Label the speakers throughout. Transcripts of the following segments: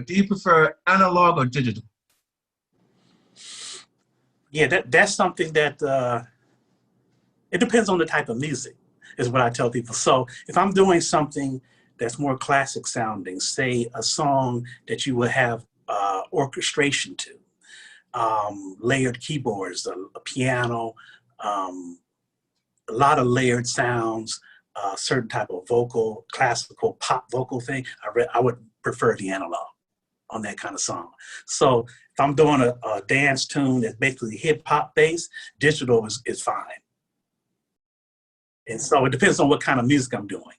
Speaker 1: Do you prefer analog or digital?
Speaker 2: Yeah, that's something that it depends on the type of music, is what I tell people. So if I'm doing something that's more classic sounding, say a song that you would have orchestration to, layered keyboards, a piano, um, a lot of layered sounds, certain type of vocal, classical pop vocal thing, I would prefer the analog on that kind of song. So if I'm doing a dance tune that's basically hip hop based, digital is fine. And so it depends on what kind of music I'm doing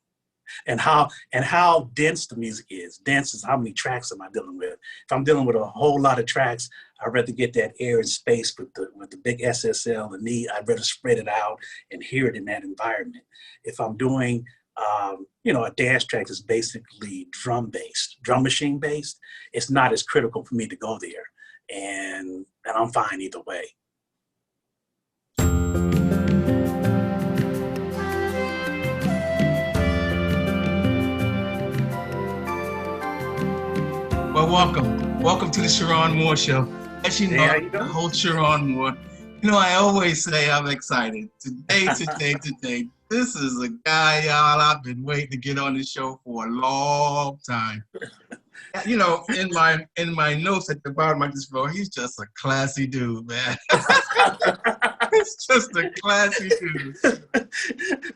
Speaker 2: and how dense the music is. Dense is how many tracks am I dealing with. If I'm dealing with a whole lot of tracks, I'd rather get that air and space with the big SSL, the need. I'd rather spread it out and hear it in that environment. If I'm doing a dance track is basically drum based, drum machine based, it's not as critical for me to go there. And I'm fine either way.
Speaker 1: Well, welcome to the Cheron Moore Show. As you know,
Speaker 2: Hey,
Speaker 1: the whole Cheron Moore. I always say I'm excited. Today. This is a guy, y'all, I've been waiting to get on the show for a long time. In my notes at the bottom, I just wrote, he's just a classy dude, man. He's just a classy dude.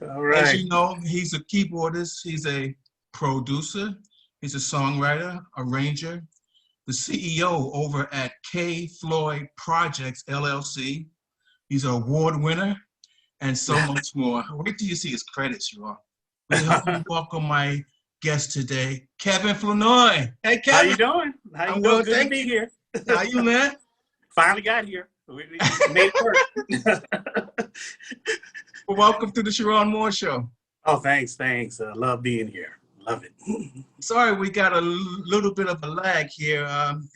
Speaker 2: All right.
Speaker 1: As you know, he's a keyboardist. He's a producer. He's a songwriter, arranger, the CEO over at K. Floyd Projects, LLC. He's an award winner and so much more. Wait till you see his credits, you all. We help me welcome my guest today, Kevin Flournoy. Hey, Kevin.
Speaker 2: How you doing?
Speaker 1: I'm well,
Speaker 2: Good to be here.
Speaker 1: How you, man?
Speaker 2: Finally got here. We made it work.
Speaker 1: Well, welcome to the Cheron Moore Show.
Speaker 2: Oh, thanks. Love being here. Love it.
Speaker 1: Sorry, we got a little bit of a lag here.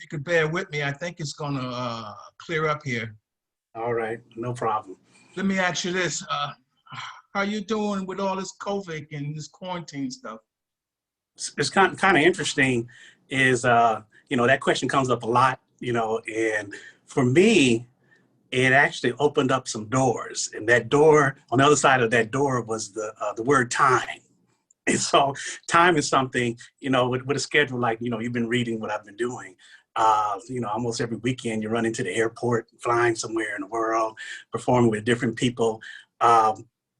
Speaker 1: You could bear with me. I think it's going to clear up here.
Speaker 2: All right, no problem.
Speaker 1: Let me ask you this. How you doing with all this COVID and this quarantine stuff?
Speaker 2: It's kind of interesting is, that question comes up a lot, and for me, it actually opened up some doors. And that door, on the other side of that door was the word time. And so time is something, with a schedule like, you've been reading what I've been doing. Almost every weekend you run into the airport, flying somewhere in the world, performing with different people.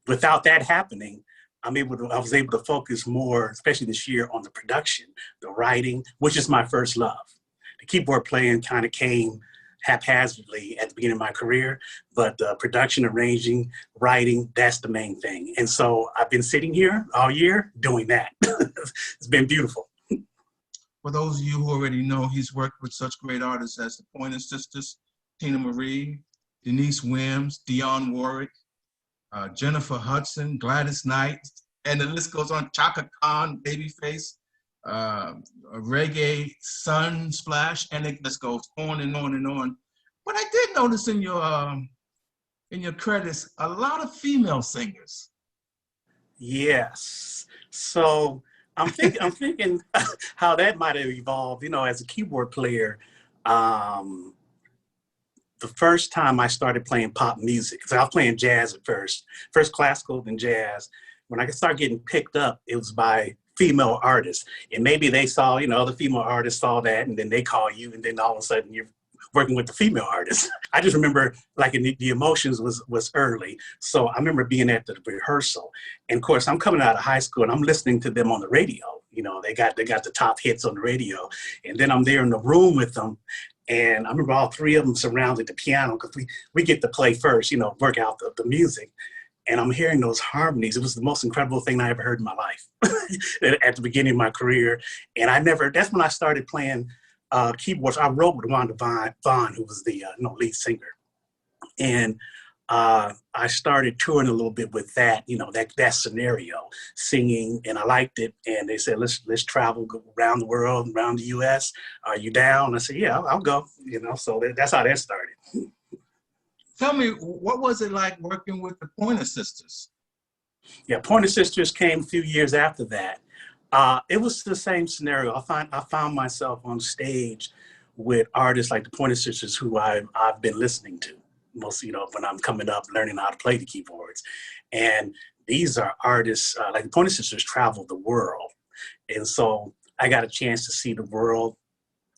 Speaker 2: Without that happening, I was able to focus more, especially this year, on the production, the writing, which is my first love. The keyboard playing kind of came haphazardly at the beginning of my career, but production, arranging, writing, that's the main thing. And so I've been sitting here all year doing that. It's been beautiful.
Speaker 1: For those of you who already know, he's worked with such great artists as the Pointer Sisters, Tina Marie, Denise Williams, Dionne Warwick, Jennifer Hudson, Gladys Knight, and the list goes on. Chaka Khan, Babyface, Reggae, Sunsplash, and it just goes on and on and on. But I did notice in your credits a lot of female singers.
Speaker 2: Yes. So I'm thinking how that might have evolved. As a keyboard player, the first time I started playing pop music, because I was playing jazz at first classical, then jazz. When I started getting picked up, it was by female artists. And maybe they saw, other female artists saw that, and then they call you, and then all of a sudden you're working with the female artists. I just remember the emotions was early. So I remember being at the rehearsal. And of course, I'm coming out of high school and I'm listening to them on the radio. They got the top hits on the radio. And then I'm there in the room with them. And I remember all three of them surrounded the piano because we get to play first, work out the music. And I'm hearing those harmonies. It was the most incredible thing I ever heard in my life at the beginning of my career. And that's when I started playing keyboards. I wrote with Wanda Vaughn, who was the lead singer. And I started touring a little bit with that, that scenario, singing, and I liked it. And they said, let's travel around the world, around the US. Are you down? I said, yeah, I'll go, so that's how that started.
Speaker 1: Tell me, what was it like working with the Pointer Sisters?
Speaker 2: Yeah, Pointer Sisters came a few years after that. It was the same scenario. I found myself on stage with artists like the Pointer Sisters, who I've been listening to most, when I'm coming up learning how to play the keyboards. And these are artists like the Pointer Sisters travel the world, and so I got a chance to see the world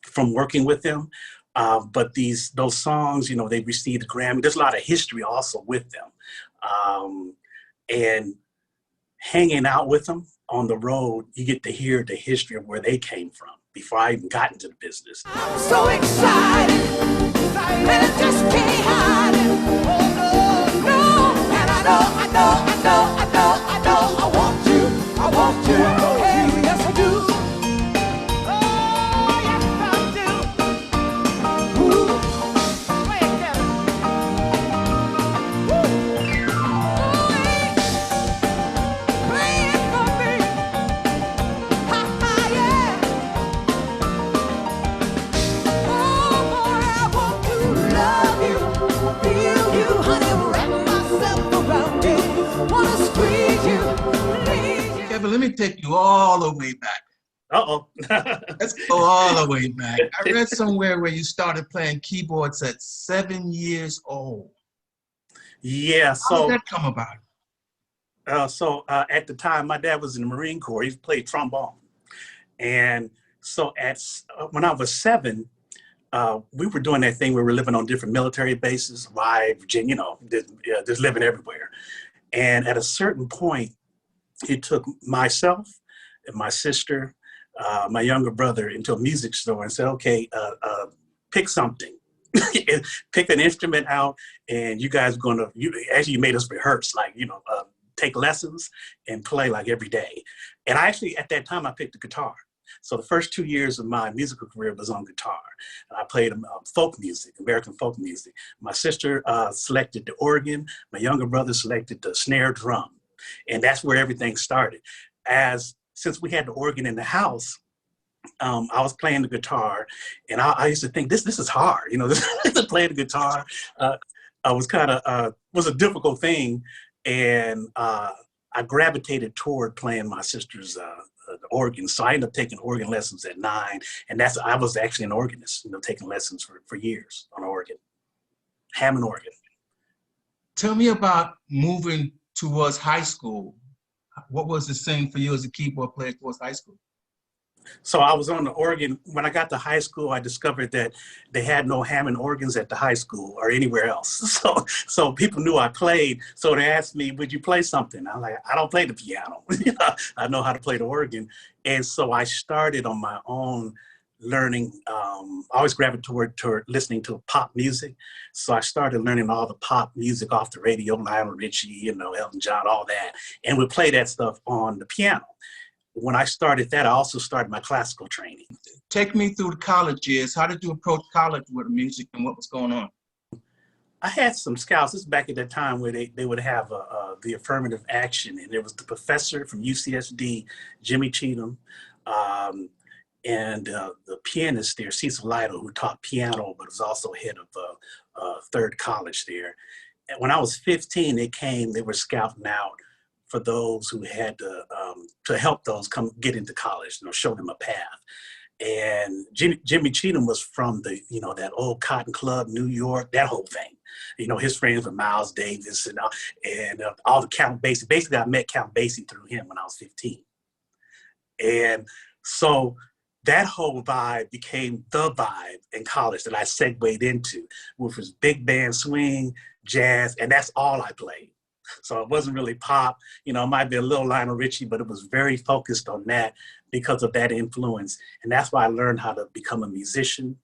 Speaker 2: from working with them. But those songs, they've received a Grammy. There's a lot of history also with them, and hanging out with them on the road, you get to hear the history of where they came from before I even got into the business.
Speaker 3: I'm so excited, and I just can't hide it. Oh no, no, and I know, I want you, hey, yes I do. Oh, yes I do. Ooh, play it, Kevin. Ooh, play it for me. Ha ha, yeah. Oh boy, I want to love you, feel you, honey, wrap myself around you, wanna squeeze you, please you.
Speaker 1: Kevin, let me take you all the way back.
Speaker 2: Uh-oh.
Speaker 1: Let's go all the way back. I read somewhere where you started playing keyboards at 7 years old.
Speaker 2: Yeah,
Speaker 1: How did that come about?
Speaker 2: at the time, my dad was in the Marine Corps. He played trombone. And so when I was 7, we were doing that thing where we're living on different military bases, Rye, Virginia, just living everywhere. And at a certain point, it took myself and my sister, my younger brother, into a music store and said, okay, pick something. Pick an instrument out, and you guys actually made us rehearse, take lessons and play like every day. And I actually, at that time, I picked the guitar. So the first 2 years of my musical career was on guitar. And I played folk music, American folk music. My sister selected the organ. My younger brother selected the snare drum. And that's where everything started. Since we had the organ in the house, I was playing the guitar, and I used to think this is hard. Playing the guitar was a difficult thing, and I gravitated toward playing my sister's organ. So I ended up taking organ lessons at 9, and I was actually an organist. Taking lessons for years on organ, Hammond organ.
Speaker 1: Tell me about moving towards high school. What was the same for you as a keyboard player towards high school?
Speaker 2: So I was on the organ. When I got to high school, I discovered that they had no Hammond organs at the high school or anywhere else. So people knew I played. So they asked me, would you play something? I'm like, I don't play the piano. I know how to play the organ. And so I started on my own learning. I always gravitated toward listening to pop music. So I started learning all the pop music off the radio, Lionel Richie, Elton John, all that. And would play that stuff on the piano. When I started that, I also started my classical training.
Speaker 1: Take me through the college years. How did you approach college with music, and what was going on?
Speaker 2: I had some scouts. This is back at that time where they would have the affirmative action, and there was the professor from UCSD, Jimmy Cheatham, and the pianist there, Cecil Lytle, who taught piano, but was also head of Third College there. And when I was 15, they were scouting out for those who had to help those come get into college, show them a path. And Jimmy Cheatham was from that old Cotton Club, New York, that whole thing. His friends were Miles Davis and all the Count Basie. Basically, I met Count Basie through him when I was 15. And so that whole vibe became the vibe in college that I segued into, which was big band swing, jazz, and that's all I played. So it wasn't really pop, it might be a little Lionel Richie, but it was very focused on that because of that influence. And that's why I learned how to become a musician,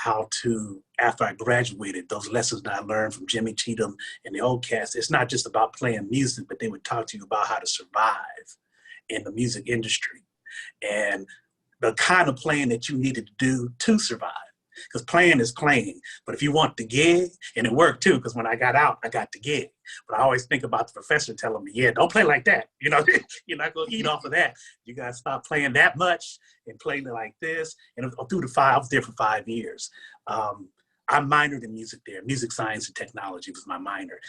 Speaker 2: after I graduated, those lessons that I learned from Jimmy Cheatham and the old cast. It's not just about playing music, but they would talk to you about how to survive in the music industry and the kind of playing that you needed to do to survive. Because playing is playing, but if you want the gig, and it worked too, because when I got out, I got the gig. But I always think about the professor telling me, yeah, don't play like that. You're not going to eat off of that. You got to stop playing that much and playing it like this. And I was there for 5 years. I minored in music there. Music science and technology was my minor.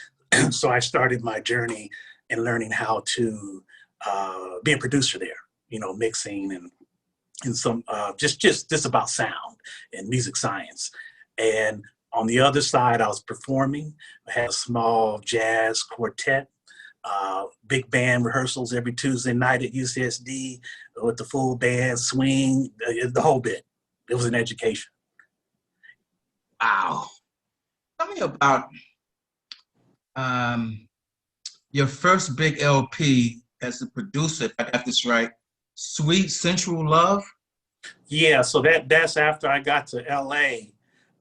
Speaker 2: So I started my journey in learning how to be a producer there. mixing and some just about sound and music science. And on the other side, I was performing. I had a small jazz quartet, big band rehearsals every Tuesday night at UCSD with the full band, swing, the whole bit. It was an education.
Speaker 1: Wow. Tell me about your first big LP as a producer, if I got this right, Sweet Sensual Love?
Speaker 2: Yeah, so that's after I got to LA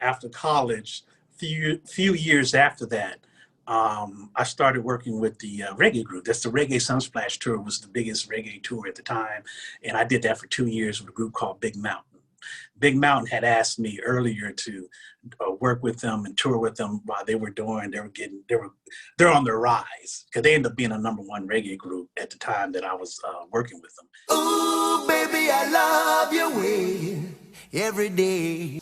Speaker 2: after college. Few years after that, I started working with the reggae group. That's the Reggae Sunsplash Tour, was the biggest reggae tour at the time. And I did that for 2 years with a group called Big Mountain. Big Mountain had asked me earlier to work with them and tour with them while they were they're on their rise, because they ended up being a #1 reggae group at the time that I was working with them.
Speaker 3: Ooh, baby, I love your way every day.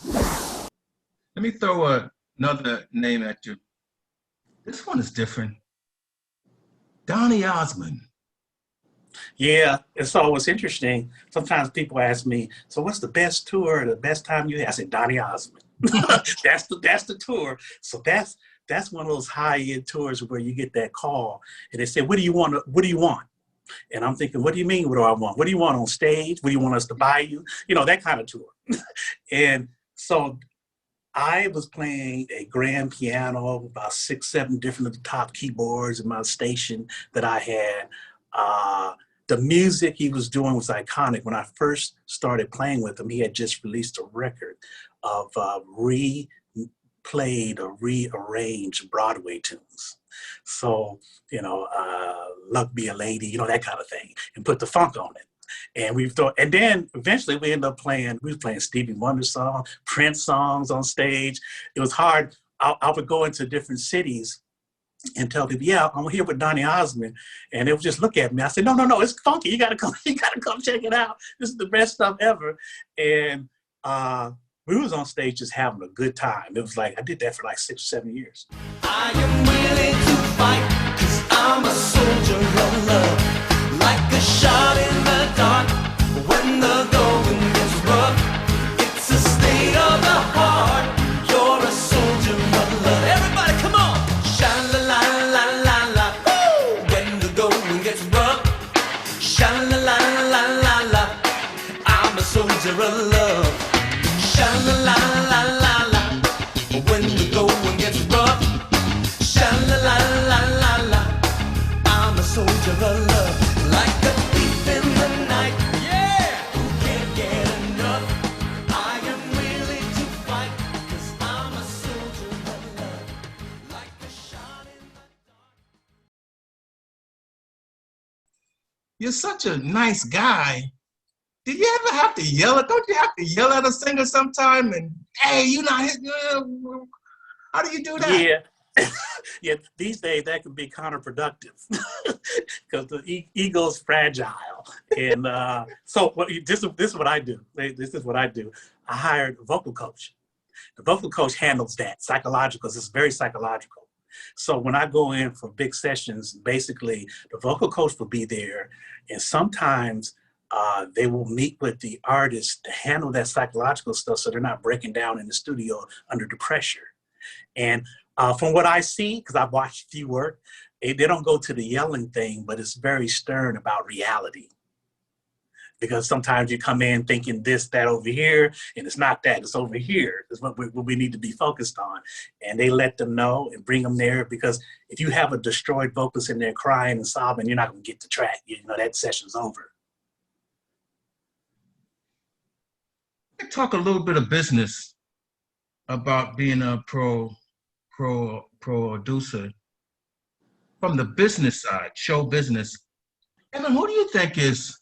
Speaker 1: Let me throw another name at you. This one is different. Donny Osmond.
Speaker 2: Yeah, and so what's interesting, sometimes people ask me, so what's the best tour, the best time you had? I said, Donny Osmond. that's the tour. So that's one of those high-end tours where you get that call and they say, what do you want? What do you want? And I'm thinking, what do you mean, what do I want? What do you want on stage? What do you want us to buy you? That kind of tour. And so I was playing a grand piano, about 6, 7 different of the top keyboards in my station that I had. The music he was doing was iconic. When I first started playing with him, he had just released a record of replayed or rearranged Broadway tunes. So, Luck Be a Lady, that kind of thing, and put the funk on it. And then eventually we ended up playing Stevie Wonder songs, Prince songs on stage. It was hard. I would go into different cities and tell people, yeah, I'm here with Donny Osmond. And they would just look at me. I said, no, it's funky. You gotta come check it out. This is the best stuff ever. And we was on stage just having a good time. It was like, I did that for like 6 or 7 years.
Speaker 3: I am willing to fight, 'cause I'm a soldier of love. Like a shot in the dark, when the going gets rough. It's a state of the heart. You're a soldier of love. Everybody, come on! Sha-la-la-la-la-la. When the going gets rough. Sha-la-la-la-la-la. I'm a soldier of love. Sha-la-la-la-la-la. When the going gets rough. Sha-la-la-la-la-la. I'm a soldier of love. Like a thief in the night. Yeah! Who can't get enough? I am willing to fight, 'cause I'm a soldier of love. Like a shot in the dark.
Speaker 1: You're such a nice guy. Did you ever have to yell at? Don't you have to yell at a singer sometime? And hey, you not hitting. How do you do that?
Speaker 2: Yeah. Yeah, these days that can be counterproductive because the ego's fragile. And so this is what I do. This is what I do. I hired a vocal coach. The vocal coach handles that psychological. It's very psychological. So when I go in for big sessions, basically the vocal coach will be there, and sometimes they will meet with the artist to handle that psychological stuff so they're not breaking down in the studio under the pressure. And from what I see, because I've watched a few work, they don't go to the yelling thing, but it's very stern about reality. Because sometimes you come in thinking this, that over here, and it's not that, it's over here. It's what we need to be focused on. And they let them know and bring them there, because if you have a destroyed vocalist in there crying and sobbing, you're not gonna get the track. That session's over.
Speaker 1: Let's talk a little bit of business about being a producer from the business side, show business. Evan, who do you think is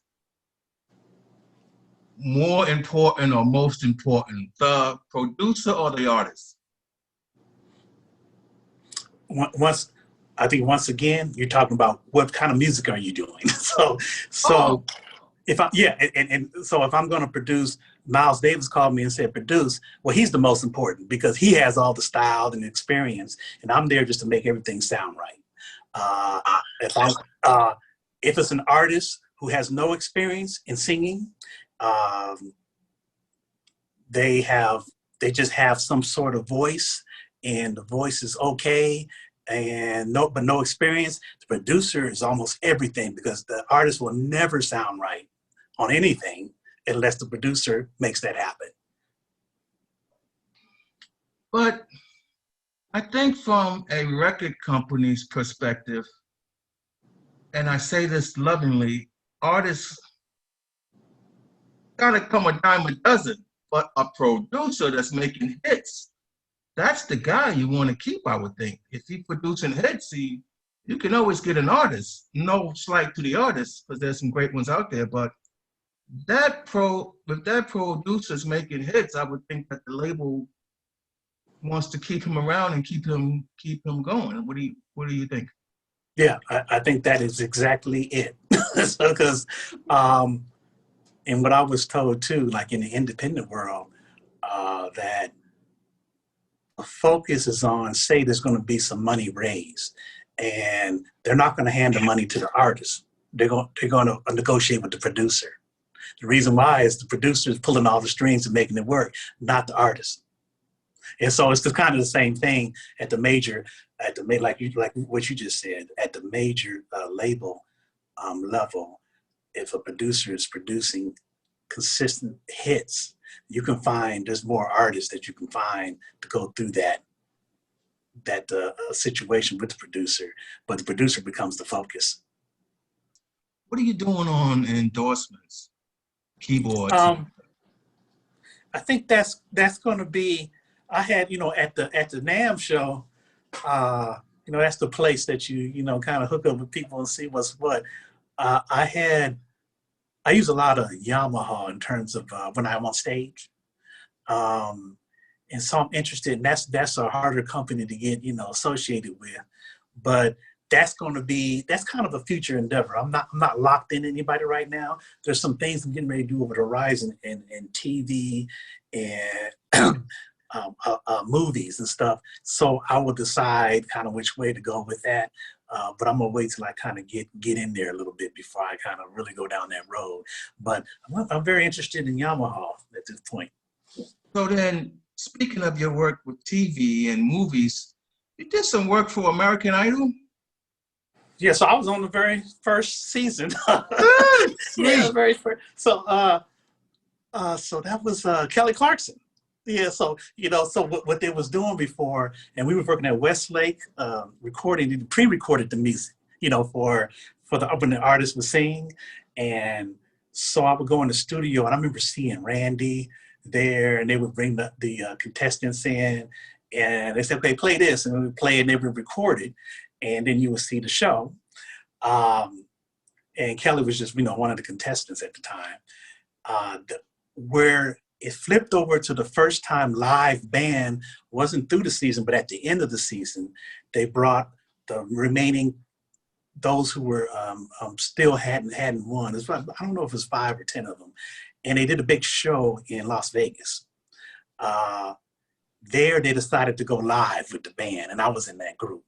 Speaker 1: more important or most important, the producer or the artist?
Speaker 2: I think once again, you're talking about what kind of music are you doing? So if I'm going to produce, Miles Davis called me and said, produce, well, he's the most important because he has all the style and experience, and I'm there just to make everything sound right. If it's an artist who has no experience in singing. Um, they just have some sort of voice, and the voice is okay, and but no experience. The producer is almost everything, because the artist will never sound right on anything unless the producer makes that happen.
Speaker 1: But I think from a record company's perspective, and I say this lovingly, artists gotta come a dime a dozen, but a producer that's making hits, that's the guy you want to keep, I would think. If he's producing hits, you can always get an artist. No slight to the artist, because there's some great ones out there, but if that producer's making hits, I would think that the label wants to keep him around and keep him going. What do you think?
Speaker 2: Yeah, I think that is exactly it. Because, and what I was told too, like in the independent world, that the focus is on, say there's going to be some money raised, and they're not going to hand the money to the artist. They're going to negotiate with the producer. The reason why is the producer is pulling all the strings and making it work, not the artist. And so it's kind of the same thing at the major, like what you just said, at the major label level. If a producer is producing consistent hits, there's more artists that you can find to go through that situation with the producer, but the producer becomes the focus.
Speaker 1: What are you doing on endorsements, keyboards?
Speaker 2: I think that's going to be. I had, at the NAMM show, that's the place that you kind of hook up with people and see what's what. I use a lot of Yamaha in terms of when I'm on stage. And so I'm interested, and that's a harder company to get, associated with. But that's kind of a future endeavor. I'm not locked in anybody right now. There's some things I'm getting ready to do over the horizon and TV and movies and stuff. So I will decide kind of which way to go with that. But I'm gonna wait till I kind of get in there a little bit before I kind of really go down that road. But I'm very interested in Yamaha at this point.
Speaker 1: So then, speaking of your work with TV and movies, you did some work for American Idol?
Speaker 2: Yeah, so I was on the very first season.
Speaker 1: Yeah,
Speaker 2: very first. So so that was Kelly Clarkson. Yeah, so what they was doing before, and we were working at Westlake, recording, pre-recorded the music, for when the artist was singing, and so I would go in the studio, and I remember seeing Randy there, and they would bring the contestants in, and they said, "Okay, play this," and we would play, and they would record it, and then you would see the show. And Kelly was just one of the contestants at the time. Where it flipped over to the first time live band wasn't through the season, but at the end of the season, they brought the remaining, those who were still hadn't won. I don't know if it was 5 or 10 of them. And they did a big show in Las Vegas. There, they decided to go live with the band, and I was in that group.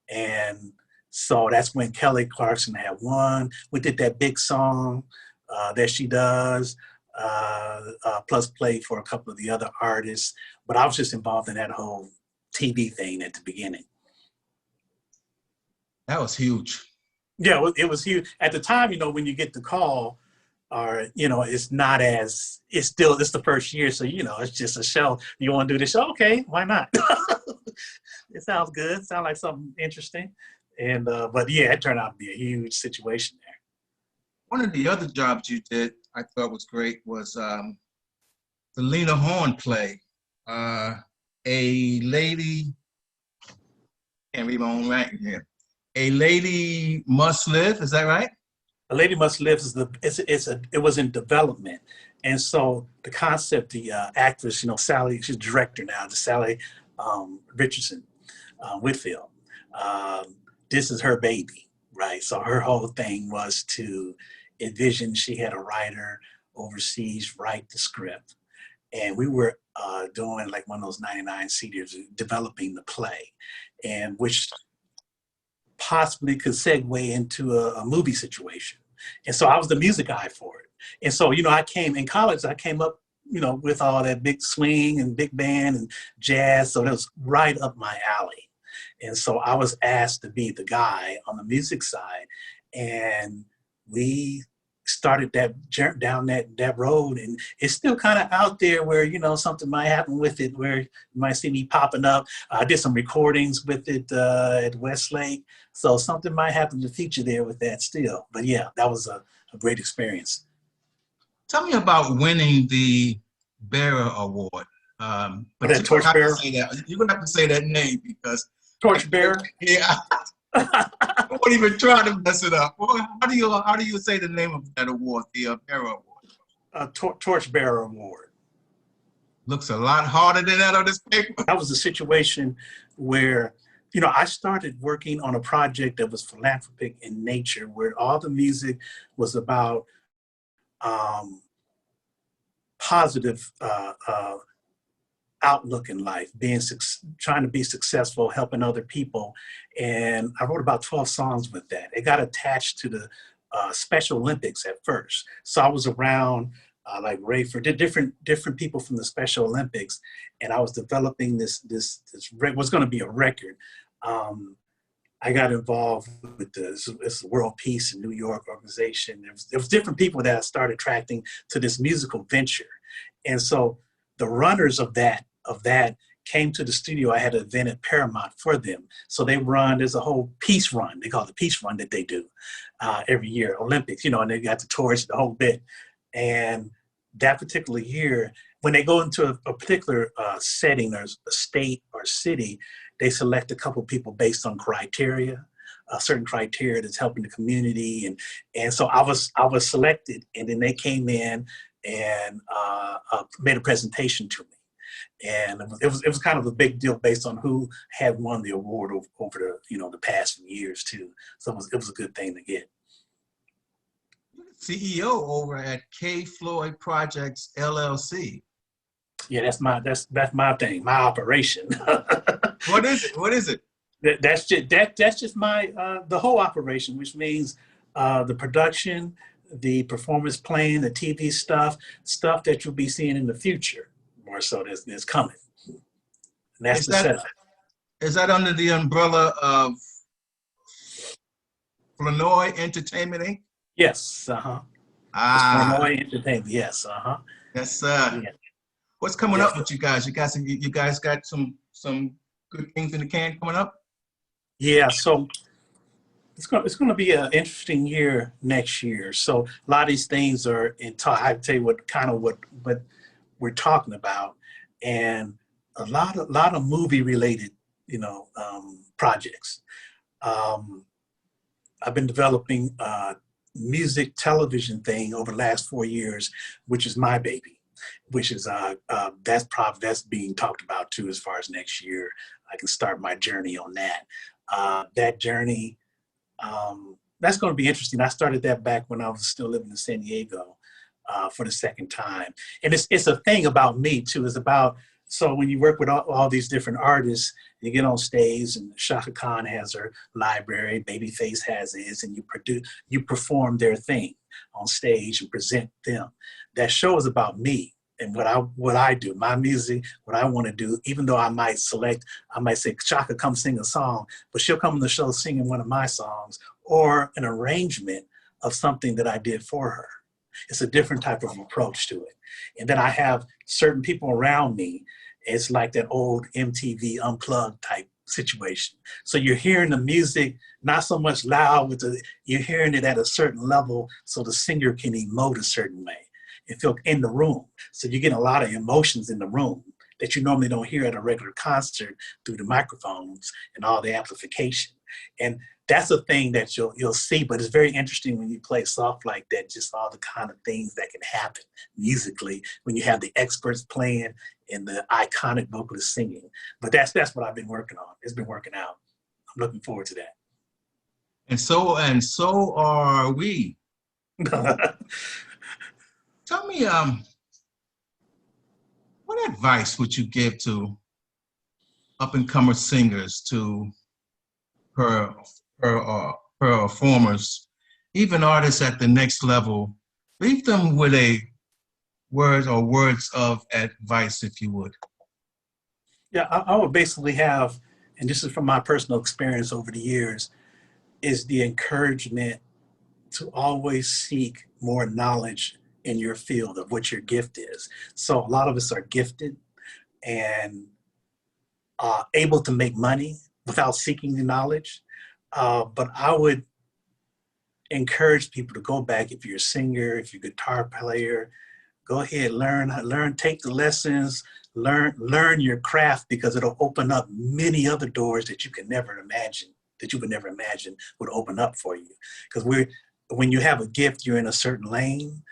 Speaker 2: And so that's when Kelly Clarkson had won. We did that big song that she does. Plus played for a couple of the other artists, but I was just involved in that whole TV thing at the beginning.
Speaker 1: That was huge.
Speaker 2: Yeah, it was huge. At the time, when you get the call, or, it's the first year, so, it's just a show. You want to do the show? Okay, why not? It sounds good. Sounds like something interesting. And, but yeah, it turned out to be a huge situation there.
Speaker 1: One of the other jobs you did, I thought was great, was the Lena Horne play. A lady, can't read my own writing here. A Lady Must Live, is that right?
Speaker 2: A Lady Must Live it was in development. And so the concept, the actress, Sally, she's director now, Sally Richardson Whitfield. This is her baby, right? So her whole thing was to envision, she had a writer overseas write the script. And we were doing like one of those 99 seaters, developing the play, and which possibly could segue into a movie situation. And so I was the music guy for it. And so, I came in college, I came up, with all that big swing and big band and jazz. So that was right up my alley. And so I was asked to be the guy on the music side. And we started down that road, and it's still kind of out there where something might happen with it, where you might see me popping up. I did some recordings with it at Westlake, so something might happen to feature there with that still. But yeah, that was a great experience.
Speaker 1: Tell me about winning the Bearer Award. But
Speaker 2: that Torchbearer?
Speaker 1: You're gonna have to say that name because
Speaker 2: Torchbearer.
Speaker 1: Yeah. I won't even try to mess it up. How do you say the name of that award, the Bearer Award?
Speaker 2: Torchbearer Award.
Speaker 1: Looks a lot harder than that on this paper.
Speaker 2: That was a situation where, I started working on a project that was philanthropic in nature, where all the music was about positive outlook in life, trying to be successful, helping other people. And I wrote about 12 songs with that. It got attached to the Special Olympics at first. So I was around like Rayford, different people from the Special Olympics. And I was developing this was going to be a record. I got involved with this World Peace in New York organization. There was different people that I started attracting to this musical venture. And so the runners of that came to the studio. I had an event at Paramount for them. So there's a whole peace run. They call it the peace run that they do every year, Olympics, and they got the torch, the whole bit. And that particular year, when they go into a particular setting or a state or city, they select a couple people based on criteria, a certain criteria that's helping the community. And so I was selected, and then they came in and made a presentation to me. And it was kind of a big deal based on who had won the award over the past few years too. So it was a good thing to get.
Speaker 1: CEO over at K Floyd Projects LLC.
Speaker 2: Yeah, that's my thing, my operation.
Speaker 1: What is it? What is it?
Speaker 2: That's just my the whole operation, which means the production, the performance plan, the TV stuff that you'll be seeing in the future. More so that's coming. And that's the setup.
Speaker 1: Is that under the umbrella of Flournoy Entertainment Inc.?
Speaker 2: Yes, Flournoy Entertainment, yes,
Speaker 1: Yes, sir.
Speaker 2: Yeah.
Speaker 1: What's coming up with you guys? You guys got some good things in the can coming up?
Speaker 2: Yeah, so it's going to be an interesting year next year. So a lot of these things are in talk. I can tell you what we're talking about, and a lot of movie related, projects. I've been developing a music television thing over the last 4 years, which is my baby, which is that's being talked about too as far as next year. I can start my journey on that. That journey, that's going to be interesting. I started that back when I was still living in San Diego. For the second time. And it's a thing about me too. It's about, so when you work with all these different artists, you get on stage, and Shaka Khan has her library, Babyface has his, and you perform their thing on stage and present them. That show is about me and what I do, my music, what I want to do. Even though I might say, Shaka, come sing a song, but she'll come on the show singing one of my songs or an arrangement of something that I did for her. It's a different type of approach to it. And then I have certain people around me. It's like that old MTV Unplugged type situation. So you're hearing the music, not so much loud, you're hearing it at a certain level so the singer can emote a certain way and feel in the room. So you get a lot of emotions in the room that you normally don't hear at a regular concert through the microphones and all the amplification. And that's a thing that you'll see, but it's very interesting when you play soft like that, just all the kind of things that can happen musically when you have the experts playing and the iconic vocalist singing. But that's what I've been working on. It's been working out. I'm looking forward to that.
Speaker 1: And so are we. Tell me, what advice would you give to up-and-comer singers, to performers even artists at the next level, leave them with a word or words of advice, if you would.
Speaker 2: Yeah, I would basically have, and this is from my personal experience over the years, is the encouragement to always seek more knowledge in your field of what your gift is. So a lot of us are gifted and able to make money without seeking the knowledge. But I would encourage people to go back. If you're a singer, if you're a guitar player, go ahead, learn, take the lessons, learn your craft, because it'll open up many other doors that you can never imagine, that you would never imagine would open up for you. Because when you have a gift, you're in a certain lane.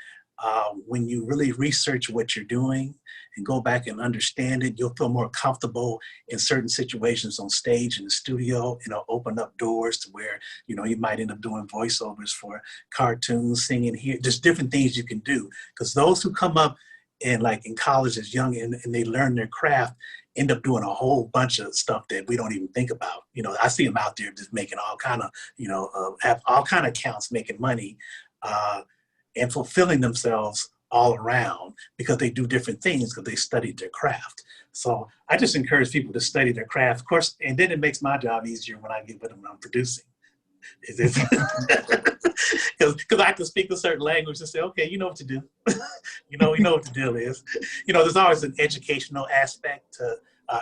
Speaker 2: When you really research what you're doing and go back and understand it, you'll feel more comfortable in certain situations on stage in the studio, and it'll open up doors to where, you know, you might end up doing voiceovers for cartoons, singing here, just different things you can do. Because those who come up in college as young and they learn their craft end up doing a whole bunch of stuff that we don't even think about. You know, I see them out there just making all kind of, have all kind of accounts, making money, and fulfilling themselves all around because they do different things because they studied their craft. So I just encourage people to study their craft, of course, and then it makes my job easier when I get with them when I'm producing. Because I can speak a certain language and say, okay, you know what to do. you know what the deal is. You know, there's always an educational aspect to,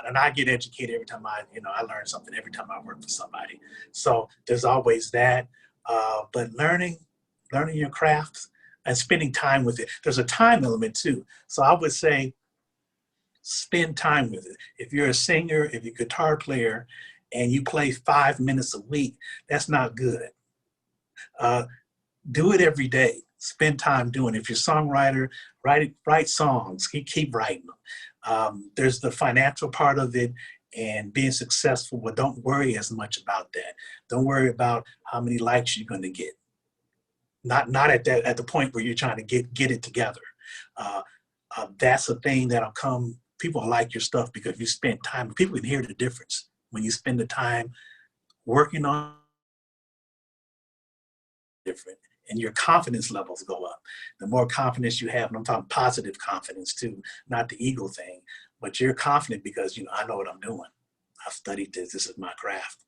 Speaker 2: and I get educated every time I learn something every time I work for somebody. So there's always that. But learning your craft and spending time with it. There's a time element too. So I would say spend time with it. If you're a singer, if you're a guitar player, and you play 5 minutes a week, that's not good. Do it every day. Spend time doing it. If you're a songwriter, write songs. Keep writing them. There's the financial part of it and being successful, but don't worry as much about that. Don't worry about how many likes you're going to get. Not at the point where you're trying to get it together. That's a thing that'll come. People like your stuff because you spend time. People can hear the difference when you spend the time working on different, and your confidence levels go up. The more confidence you have, and I'm talking positive confidence too, not the ego thing, but you're confident because I know what I'm doing. I've studied this. This is my craft.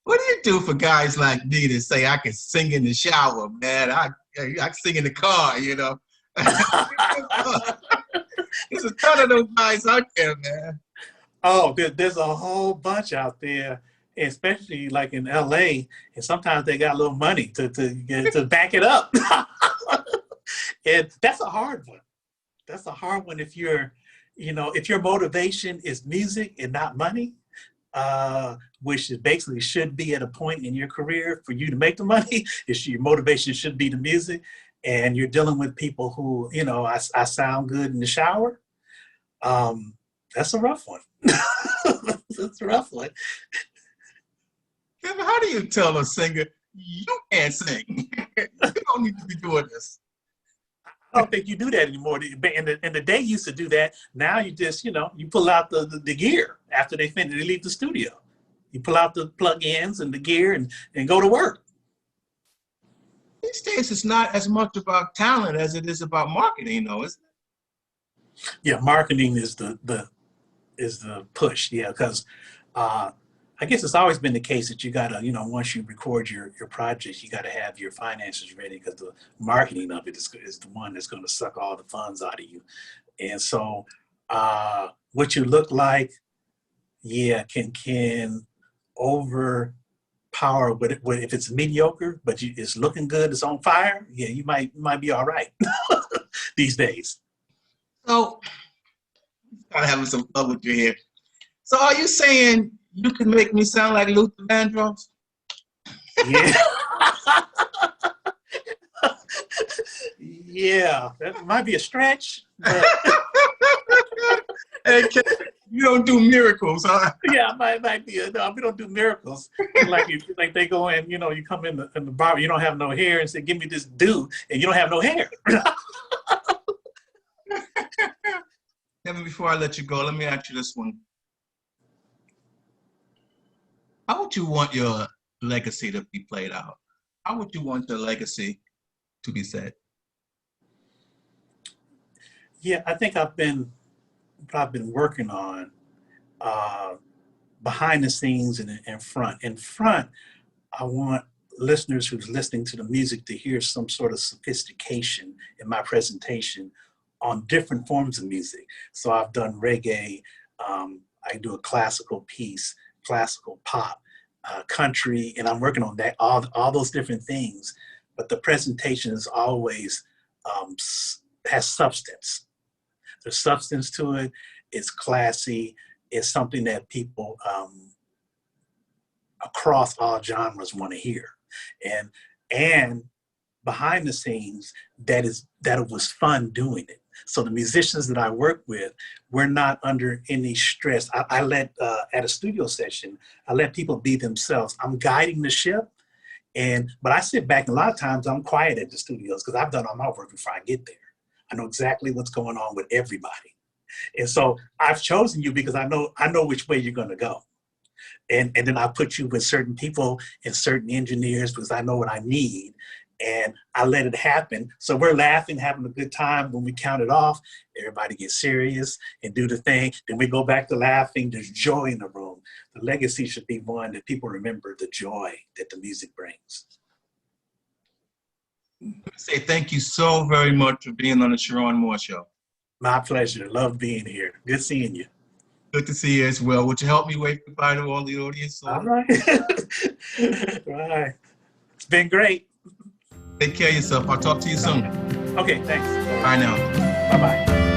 Speaker 1: What do you do for guys like me that say I can sing in the shower, man? I can sing in the car, There's a ton of those guys out there, man.
Speaker 2: Oh, there's a whole bunch out there, especially like in LA, and sometimes they got a little money to back it up. And that's a hard one. That's a hard one if your motivation is music and not money. Which is basically should be at a point in your career for you to make the money. Your motivation should be the music, and you're dealing with people who, I sound good in the shower. That's a rough one. That's a rough one.
Speaker 1: Kevin, how do you tell a singer you can't sing? You don't need to be doing this.
Speaker 2: I don't think you do that anymore. And the day used to do that. Now you just, you pull out the gear after they finish. They leave the studio. You pull out the plug-ins and the gear and go to work.
Speaker 1: These days, it's not as much about talent as it is about marketing, though, isn't it?
Speaker 2: Yeah, marketing is the push. Yeah, because I guess it's always been the case that you gotta, once you record your projects, you gotta have your finances ready because the marketing of it is the one that's going to suck all the funds out of you. And so, what you look like, yeah, can overpower if it's mediocre, but it's looking good, it's on fire. Yeah, you might be all right these days.
Speaker 1: So, I'm having some fun with you here. So, are you saying you can make me sound like Luther Vandross?
Speaker 2: Yeah. Yeah, that might be a stretch. But...
Speaker 1: Hey, you don't do miracles, huh?
Speaker 2: Yeah, might be. No, we don't do miracles. Like they go in, you come in the barber, you don't have no hair, and say, "Give me this do," and you don't have no hair.
Speaker 1: Kevin, before I let you go, let me ask you this one. How would you want your legacy to be played out? How would you want your legacy to be said?
Speaker 2: Yeah, I think what I've been working on behind the scenes and in front. In front, I want listeners who's listening to the music to hear some sort of sophistication in my presentation on different forms of music. So I've done reggae, I do a classical piece, classical pop, country, and I'm working on that, all those different things. But the presentation is always has substance. There's substance to it. It's classy. It's something that people across all genres want to hear. And behind the scenes, that it was fun doing it. So the musicians that I work with, we're not under any stress. I let, at a studio session, I let people be themselves. I'm guiding the ship, but I sit back, and a lot of times I'm quiet at the studios because I've done all my work before I get there. I know exactly what's going on with everybody. And so I've chosen you because I know which way you're gonna go. And then I put you with certain people and certain engineers because I know what I need. And I let it happen. So we're laughing, having a good time. When we count it off, everybody gets serious and do the thing. Then we go back to laughing. There's joy in the room. The legacy should be one that people remember the joy that the music brings.
Speaker 1: Say thank you so very much for being on the Cheron Moore Show.
Speaker 2: My pleasure. Love being here. Good seeing you.
Speaker 1: Good to see you as well. Would you help me wave goodbye to all the audience?
Speaker 2: All right. Right. It's been great.
Speaker 1: Take care of yourself. I'll talk to you soon.
Speaker 2: Okay, thanks.
Speaker 1: Bye now.
Speaker 2: Bye-bye.